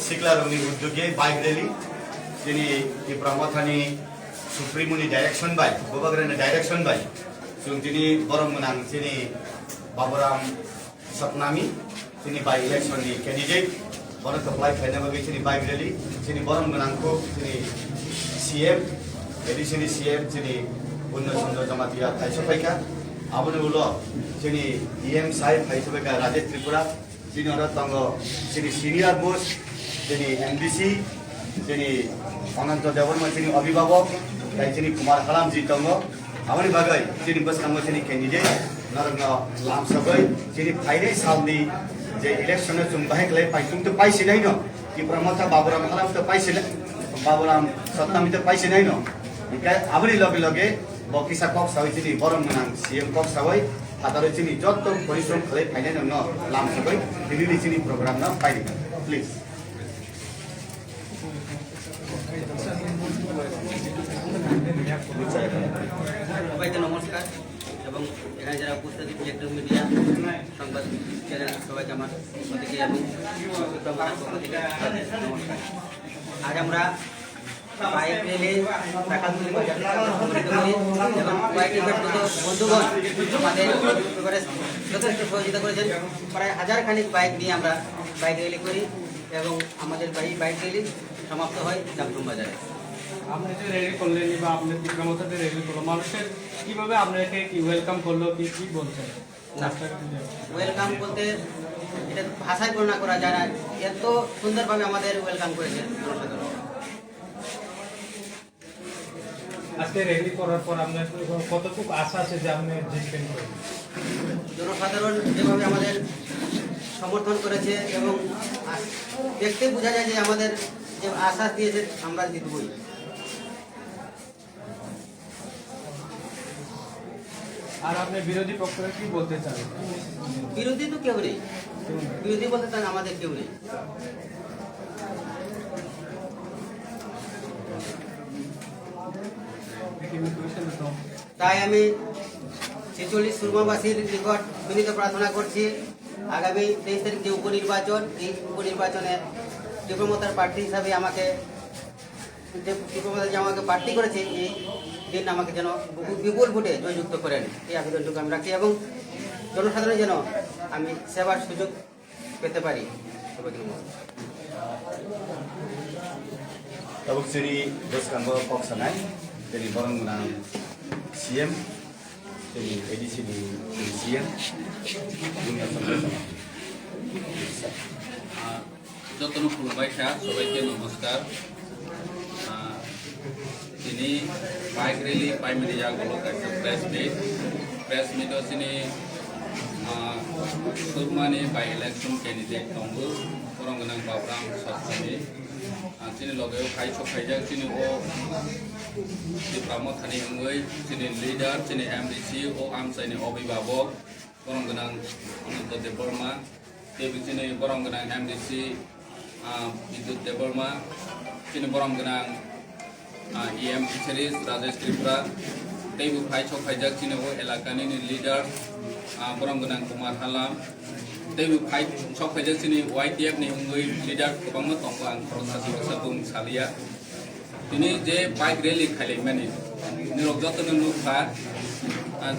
सिक्लारनि उद्योगे bike rally दिनै ब्रह्मथानि सुप्रिमनि direction bye गोबाग्रानि direction bye जों दिनै बरम गोनां दिनै बाबुराम सतनामी दिनै बाय इलेक्शननि कैंडिडेट बरम अप्लाई खालामनो बागै दिनै बाइक रैली दिनै बरम गोनांखौ दिनै सीएम एडिशननि सीएम दिनै उन्नत चंद्र जमातिया थाइसफाइका आबोनो उलो दिनै डीएम साहेब थाइसफाइका राजेश त्रिपुरा दिनै अरा तंग दिनै सीनियर मोस्ट दिनै एमडीसी दिनै अनंत देवर्मा दिनै अभिभावक दिनै कुमार हालामजी तंग आबोनि बागै दिनै बसकांगो दिनै कैंडिडेट नरंग लामसबै दिनै फाइनै सालनि जे इलेक्शन जों बाहेकलाय पाइसुं तो पाइसिनाय न कि प्रमोथा बाबुराम हालाम तो पाइसिना बाबुराम सतनामी तो पाइसिनाय न इनका आबोनि लगे लगे बकिसा कक्स सावै दिनै बरम गोनां सीएम कक्स सावै हातारै दिनै जत्त परिश्रम खालाय फाइनाय न लामसबै दिनै दिनै प्रोग्राम न फाइनाय प्लिज সবাইকে নমস্কার এবং এখানে যারা উপস্থিত ইলেকট্রনিক মিডিয়া সংবাদ চ্যানেল সবাইকে আমার পক্ষ থেকে এবং পক্ষ থেকে নমস্কার। আজ আমরা বাইক রেলে টাকাতুলি বাজার সংগঠিত করি এবং কয়েকটি বন্ধুগণ আমাদের যথেষ্ট সহযোগিতা করেছেন। প্রায় হাজারখানিক বাইক নিয়ে আমরা বাইক র্যালি করি এবং আমাদের বাইক র্যালি সমাপ্ত হয় জামরুম বাজারে। আপনি যে রেলি করলেন বা আপনি বিক্রমতাতে রেলি করলো মানুষের কিভাবে আপনাকে কি ওয়েলকাম করলো কি কি বলছেন? ওয়েলকাম বলতে এটা ভাষায় বর্ণনা করা যায় না, এত সুন্দরভাবে আমাদের ওয়েলকাম করেছে জনসাধারণ। আজকে রেলি করার পর আপনার কতটুকু আশা আছে যে আপনি জিতবেন? জনসাধারণ যেভাবে আমাদের সমর্থন করেছে এবং দেখতে বোঝা যায় যে আমাদের যে আশ্বাস দিয়েছে আমরা জিতবই। আর আপনি বিরোধী পক্ষকে কি বলতে চান? বিরোধী তো কেউ নেই, বিরোধী বলতে চান আমাদের কেউ নেই। তাই আমি 46 সুরমাবাসীর নিকট বিনীত প্রার্থনা করছি, আগামী 23 তারিখ যে উপনির্বাচন, এই উপনির্বাচনে ডিপ্লোমতার প্রার্থী হিসাবে আমাকে প্রার্থী করেছে, এই দিন আমাকে যেন বিপুল ভোটে জয়যুক্ত করেন এই আবেদনটুকু আমি রাখি এবং জনসাধারণ যেন আমি সেবার সুযোগ পেতে পারি। Tabuk sini boskango koksanai dari barang menang CM dari edisi di CM dunia sama. যতন খুলবাইখা সবাইকে নমস্কার। তিনি বাইক রেলি প্রাইমারি জাগলো একটা প্রেস মিট তিনি সুরমানি বাই ইলেকশন ক্যান্ডিডেট দंबो बरंगोनां बाबुराम सतनामी তিনি লগে ফাইজাক তিনি ও ব্রহ্মথানি অঙ্গই তিনি লিডার তিনি এমডিসি ও আমসাইনি অভিভাবক বরংগোনাं অনন্ত দেববর্মা তিনি বরংগোনাं এমডিসি বিদ্যুৎ দেববর্মা তিনি বরংগোনাं EM টিচারিস রাजेश त्रिपुरा तेबो फाइजाक তিনি ও এলাকানি লিডার বরংগোনাं कुमार हालाम तेबो फाइजाक তিনি YTF नि অঙ্গই লিডার गोबां दं आं खरसासि भाषा बुं सालिया তিনি যে বাইক র্যালি খাইলাইমানি নিরক যতन नुखा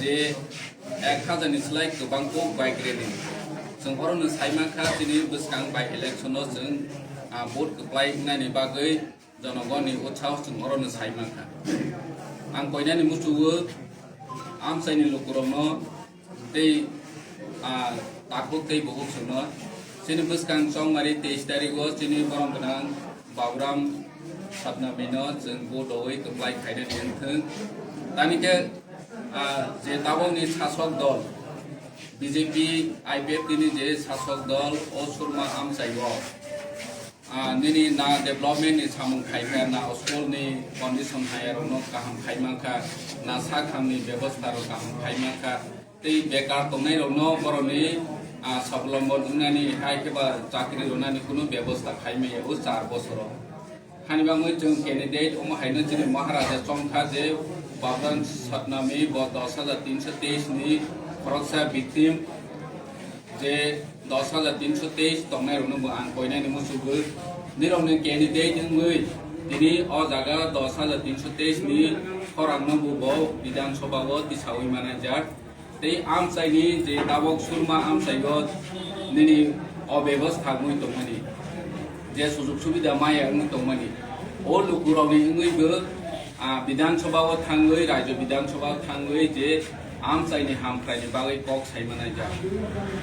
जे 1000 नि स्लाइ गोबां बाइक र्যালি जों हरनो साइमाखा दिनै बसकां बाइ इलेक्शनाव जों भोट होख्लायनायनि बागै जनगणनि उत्साह जों हरनो साइमाखा आं कयनानि मुसुवो आमसाइनि लोकरनो दै ताकु दै बहुत सुनो दिनै बसकां संमारि 23 तारिखआव दिनै बरंगोनां बाबुराम सतनामीनो जों भोटआवै होख्लाय खायनो दिन्थों दानिके जे ताबंनि शासक दल बीजेपी IPF नि जे शासक दल ओ सुरमा आमसाइगो निनि ना डेभलपमेंट नि सामं खायमा ना स्कुल नि कन्डिशन हायरनो काहाम खायमाखा ना साखामनि व्यवस्था रो काहाम खायमाखा तै बेकार तंनाय रनो बरनि सबलम्बन उनानि हायकेबा चाकरि रनानि कुनु व्यवस्था खायमाया ओ 4 बছर हानिबाङै जों कैंडिडेट ओम हायनो दिनै महाराजा चंखा जे बाबुराम सतनामी 10323 नि खरकसा victim जे 10323 तंनाय रनो आं कयनानि मुसुबो নিরমনি ক্যান্ডিডেট নই তিনি অ জায়গা 10,323 ni খরাং নবুবো বিধানসভাও তিসাউই ম্যানেজার এই আমসাইনি যে দাবক সুরমা আমসাইগো নিনি অব্যবস্থা মুই তংমানি যে সুযোগ সুবিধা মায়া মুই তংমানি ও লুকুরাवनि 응ैबो বিধানসভাও थाङै রাজ্য বিধানসভাও थाङै যে আমসাইনি হামफ्रायनि बागै कक सायमानाय जा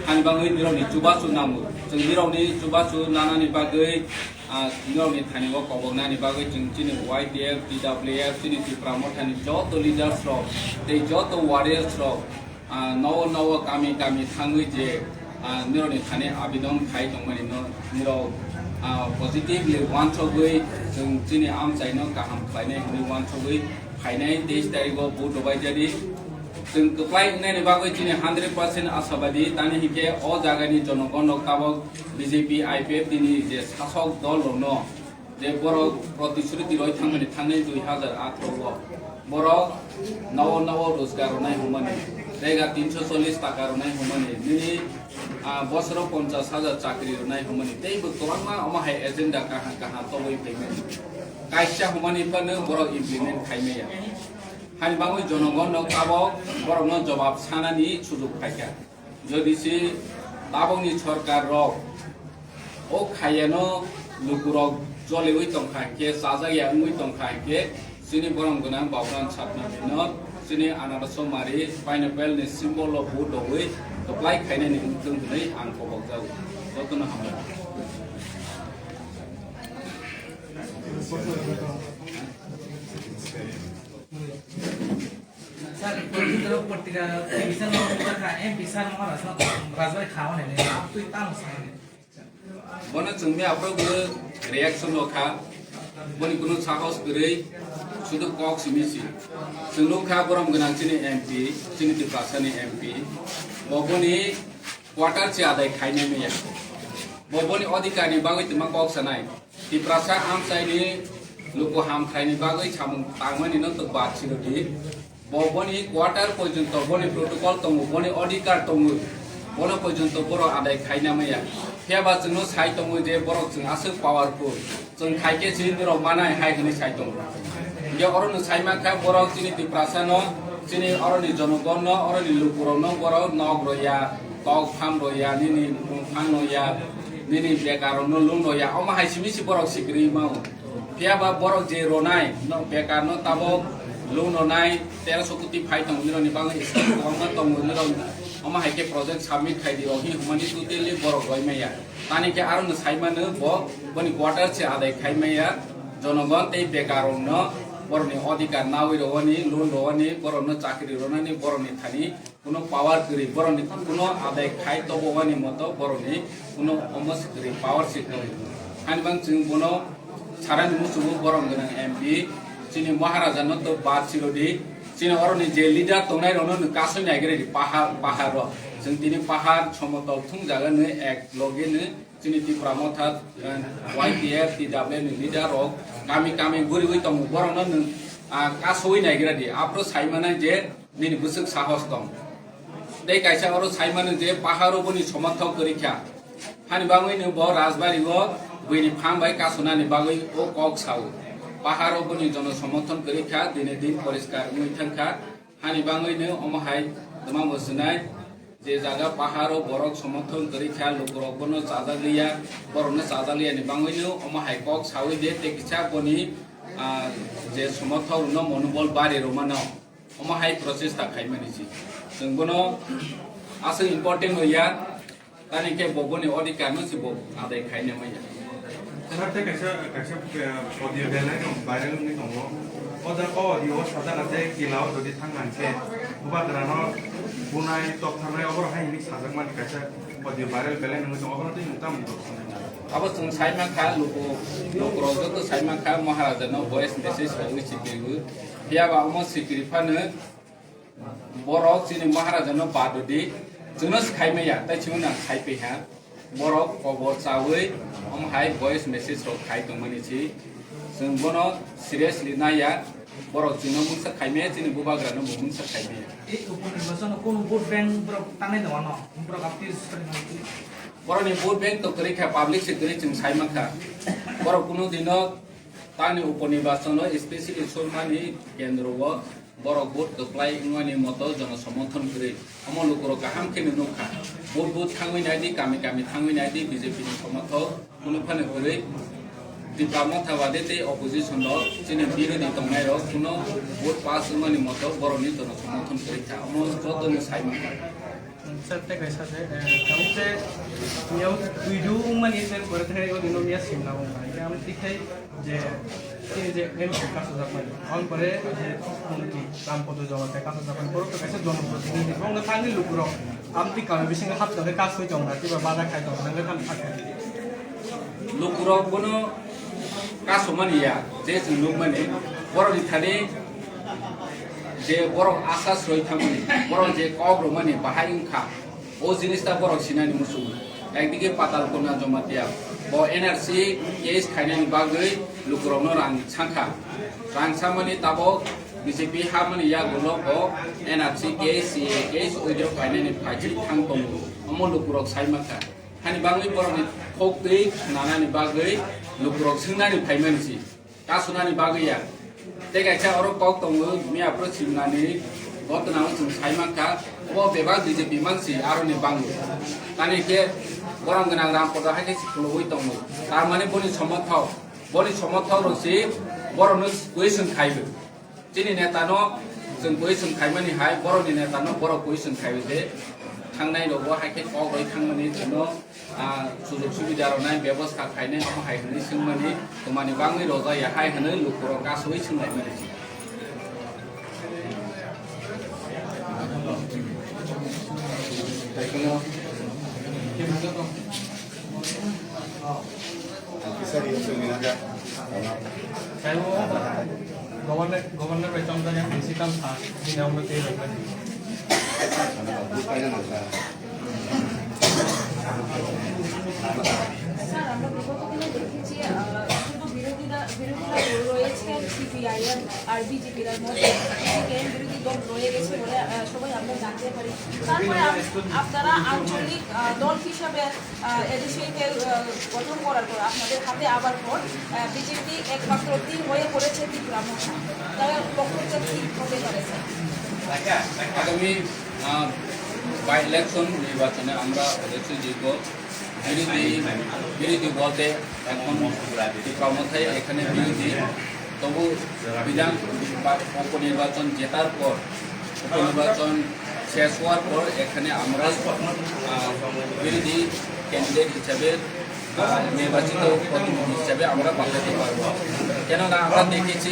हानबाङै निरावनि जुबासु नामु जों निरावनि जुबासु नानानि बागै निरावनि थानिगो कबगनानि बागै जों चिनि YDF TWF चिनि त्रिपुरामथानि जत लिडार्स रक दै जत वारियर्स रक नव गामि गामि थाङै जे निरावनि थाने आबिदन खाय दंमानि निराव पजिटिभलि वानथगै जों चिनि आमसाइनो गाहाम खायनाय वानथगै फायनाय 23 तारिखआव भोट होबायजारि जों गोप्लाय होनायनि बागै दिनै 100% आशाबादि दानि हिके अ जागानि जनगण काबक BJP IPF दिनै जे शासक दल दङ जे बर' प्रतिश्रुति रय थांनानै थांनाय 2018 बर' नव रोजगार होनाय हमनि जायगा 340 टाका होनाय हमनि दिनै बोसोराव 50,000 चाकरि होनाय हमनि दैबो गोबांमा अमाहाय एजेन्डा काहा तबै फैगोन कायसा हमनिफोरनो बर' इमप्लिमेन्ट खायनाया हानिबाङै जनगण काबक बर'नो जवाब सानानि सुजुग फायखा जदिसि दाबंनि सरकार रक ओ खायानो लुकुरक जलेवै तंखाके साजाया मुइ तंखाके सिनि बरम गोनां बावरान सातनानो सिनि आनारस मारि पाइनएपल नि सिम्बल अफ भोट होय तप्लाय खायनायनि जोंनै आं खबक जाउ जतनो हामो सर पत्रिका टेलिभिजन का एमपी सर महाराज राजबाई खावन है आप तो इतना मसाले बना जोंनि आप्रबो रिएक्शन लखा बनि कुनु साहस गरै सुदु कक सिमिसि जोंनो खा बरम गोनांथिनि एमपी जोंनि दिपासानि एमपी बबनि क्वार्टर चे आदाय खायने मैया बबनि अधिकारनि बागै तिमा कक सनाय दिप्रासा आमसाइनि लोको हाम खायनि बागै सामु तांमानि न त बाथिरदि बबनि क्वार्टर पर्यन्त बनि प्रोटोकल दङ बनि अधिकार दङ बनो पर्यन्त बर' आदाय खायना मैया फेबा जोंनो साइ दङ जे बर' जों आसो पावारफुल जों खायके जिनिराव मानाय हायगनि साइ दङ जे अरनो साइमाखा बर' जिनि दिप्रासानो जिनि अरनि जनगण अरनि लुकुरनो बर' नगरया कक फाम रया निनि फान रया निनि बेकारनो लुन रया अमा हाइसिमिसि बर' सिग्रि माव फेबा बर' जे रनाय न बेकार न ताबक लोन होनाय 1300 कोटी फाइ दङ निरनि बागै गोबां दङ निरन अमा हाइके प्रोजेक्ट सबमिट खाइदि अहि हुमानि टोटली बर' गयमाया तानिके आरो साइमानो बनि क्वार्टर से आदाय खायमाया जनगण तै बेकारनो बरनि अधिकार नावै रवनि लोन रवनि बरनो चाकरि रवनि बरनि थानि कुनो पावर करि बरनि कुनो आदाय खाइ तबवानि मत बरनि कुनो अमस करि पावर से करि हानिबां जों बनो सारानि मुसुबो बरं गोनां एमपी चिनि महाराजा न तो बात सिरोदि चिनि अरनि जे लिडार तंनाय रनो कासै नायगरे पाहार र जों दिनै पाहार समतल थुं जागोन एक लगेनो चिनि त्रिपुरामथा YDF TWF नि लिडार रक गामि गामि गुरिवै दङ बरनो कासै नायगरे आप्रो साइमाना जे दिनै बुसुक साहस दं दै कायसा अरो साइमानो जे पाहारो बनि समर्थक करिखा हानि बाङैनो ब राजबारिगो बैनि फाम बाय कासनानि बागै ओ कक साउ पाहारो बनि जन समर्थन करिखा दिनै दिन परिष्कार मुइथांखा हानि बाङैनो अमहाय दमा मसनाय जे जागा पाहारो बरक समर्थन करिखा लोकरक बनो चाजालिया बरनो चाजालियानि बाङैनो अमहाय कक साउ दे तेकिसा बनि जे समर्थक न मनोबल बारे रमानो अमहाय प्रचेष्टा खायमानिसि जों बनो आसो इम्पोर्टेन्ट होया तानिके बबनि अधिकार न सिबो आदाय खायने मैया Kenapa kaisa audio belai dong, viral ni dong. Oda audio sada nanti kilau jadi tangan ke. Ubah kerana bunai top tangan orang hai ini sajak mati kaisa audio viral belai nang dong. Orang tu mutam dong. Apa sung sai makha loko rojo tu sai makha maharaja no voice message kau sikiriu. Dia bawa mo sikirifan borok sini maharaja no badodi. Jenis khaimaya, tapi cuma nak khaipeha. Borok kobor cawe, hai voice message rok khai tongmani chi. जों बनो seriously नाया borok जोंनो मुंसा खायमे जोंनि बुबाग्रानो मुंसा खायमे এই উপনির্বাচন কোন vote bank টানে দেওয়া না ব্রক আপনি বরনি ভোট ব্যাংক তো করে খা পাবলিক সেক্টরে जों সাইমাখা বড় কোনো দিন তানি উপনির্বাচন স্পেশালি সরমানি কেন্দ্র বড় ভোট দপ্লাই ইংমানি মতো জনসমর্থন করে অমলুকুর গাহাম খেনে নখা ভোট ভোট থাঙ্গিনাইদি গামি গামি থাঙ্গিনাইদি বিজেপি সমর্থক কোনো করে दिप्लामथाबादे ते अपोजिशन जोंनि बिरोधी दंनाय कुनो भोट पास होनायनि मत बर'नि जनसमर्थन करिखा Amo जतनि साइमाखा Sette kaisa je, kamu niau tujuh mani sen berarti itu Indonesia simna bunga. Ini kami tikai je ini je kasus apa ini? Orang pada je mungkin rampodo jawa teh kasus apa? Baru tu kaisa jono ini. Orang nak tanya lu bro, amti kami bisa ngehap dari kasus jong nanti berbeda kai jong nanti kan pakai. Lu bro kono kasus mana ya? Je lu mana? Baru di thani যে বড় আশাস রই থামনি বড় যে কগ্র মানে বাহাইংখা ও জিনিসটা বড় সিনানি মুসু একদিকে পাতাল কোনা জমা দিয়া ব এনআরসি কেস খাইনানি বাগৈ লুকুরনো রাং সাংখা রাং সামনি তাবো বিজেপি হামনি ইয়া গুলো ব এনআরসি কেস ওইদিও খাইনানি ফাইজি থাং দङ অম লুকুরক সাইমাখা হানি বাংলি বড়নি খোকदै নানানি বাগৈ লুকুরক सिंनानि फाइमानसि कासुनानि बागैया देखायसा अरु कक दङ मिया प्रसिमनानि गतनाव जों साइमाखा ओ बेबा बिजेपि मानसि आरनि बांगु तानि के गरम गोनां रामपद हाइके सिखलoi दङ तारमाने बनि समर्थक रसि बरनो क्वेश्चन खाइबो जिनि नेतानो जों क्वेश्चन खाइमानि हाय बरनि नेतानो बर क्वेश्चन खाइबो जे थांनाय दङ हाइके कगै थांमानि जोंनो सुजुग सुबिदा रनाय व्यवस्था खायनाय हाय होनो सोंमानि तमानि बाङै रजाया हाय होनो लुकुर गासै सोंनाय माने Governor Rechongda yang bisikan sa dinaw na tayo kan. Sir আমরা বিগত দিনে দেখেছি শুধু বিরোধীরা রয়েছে সিপিআইএম আর বিজেপির মধ্যে সিপিআইএম বিরোধী দল রয়ে গেছে বলে সবাই আমরা জানতে পারি তারপরে আপনারা আঞ্চলিক দল হিসাবে এডিসিকে গঠন করার পর আপনাদের হাতে আবার পর বিজেপি একমাত্র তিন হয়ে পড়েছে ত্রিপুরামোর্চা তারা বক্তব্য কি হতে পারে স্যার আগামী বাই ইলেকশন নির্বাচনে আমরা অবশ্যই জিতব বিরোধী বলতে এখন ত্রিপুরামোর্চায় এখানে বিরোধী তবু বিধান উপনির্বাচন জেতার পর উপনির্বাচন শেষ হওয়ার পর এখানে আমরা বিরোধী ক্যান্ডিডেট হিসাবে নির্বাচিত প্রতিনিধি হিসাবে আমরা পাঠাতে পারব কেননা আমরা দেখেছি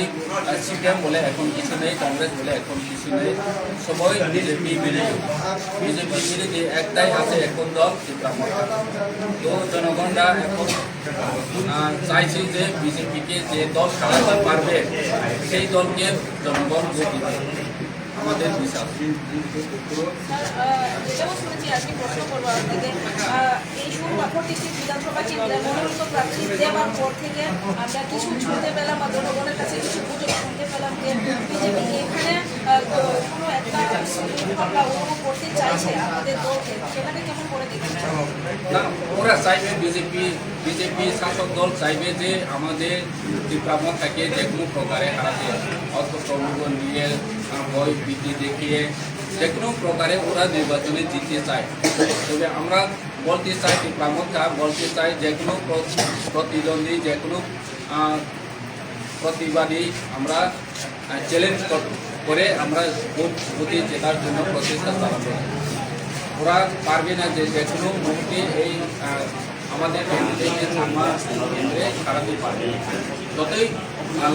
সিপিএম বলে এখন কিছু নেই কংগ্রেস বলে এখন কিছু নেই সবাই বিজেপি বিরোধী একটাই আছে এখন দল ত্রিপুরামোর্চা তো জনগণরা এখন চাইছে যে বিজেপিকে যে দল চালাতে পারবে সেই দলকে জনগণ ভোট দিবে আমাদের বিশ্বাস যেমন শুনেছি আজকে প্রশ্ন করবো আপনাকে এই প্রতিটি বিধানসভা কেন্দ্রে মনোনীত প্রার্থী দেওয়ার পর থেকে আমরা কিছু শুনতে পেলাম বা জনগণের কাছে কিছু গুজব শুনতে পেলাম যে বিজেপি এখানে কোনো একটা শৃঙ্খলা অনুভব করতে চাইছে আমাদের দলকে সেটাকে কেমন করে দেখছেন না ওরা চাইবে বিজেপি শাসক দল চাইবে যে আমাদের ত্রিপুরামোর্চাকে যে কোনো প্রকারে হারাতে অর্থ প্রলোভন নিয়ে ভয় ভীতি দেখিয়ে যে কোনো প্রকারে ওরা নির্বাচনে জিততে চায় তবে আমরা বলতে চাই ত্রিপুরামোর্চা বলতে চাই যে কোনো প্রতিদ্বন্দ্বী যে কোনো প্রতিবাদী আমরা চ্যালেঞ্জ করে আমরা ভোটে জেতার জন্য প্রচেষ্টা চালাবো ওরা পারবে না যে কোনো মুহূর্তে এই আমাদের কেন্দ্রে হারাতে পারবে যতই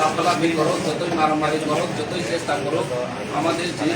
লাফালাফি করো যতই মারামারি করো যতই চেষ্টা করো আমাদের যে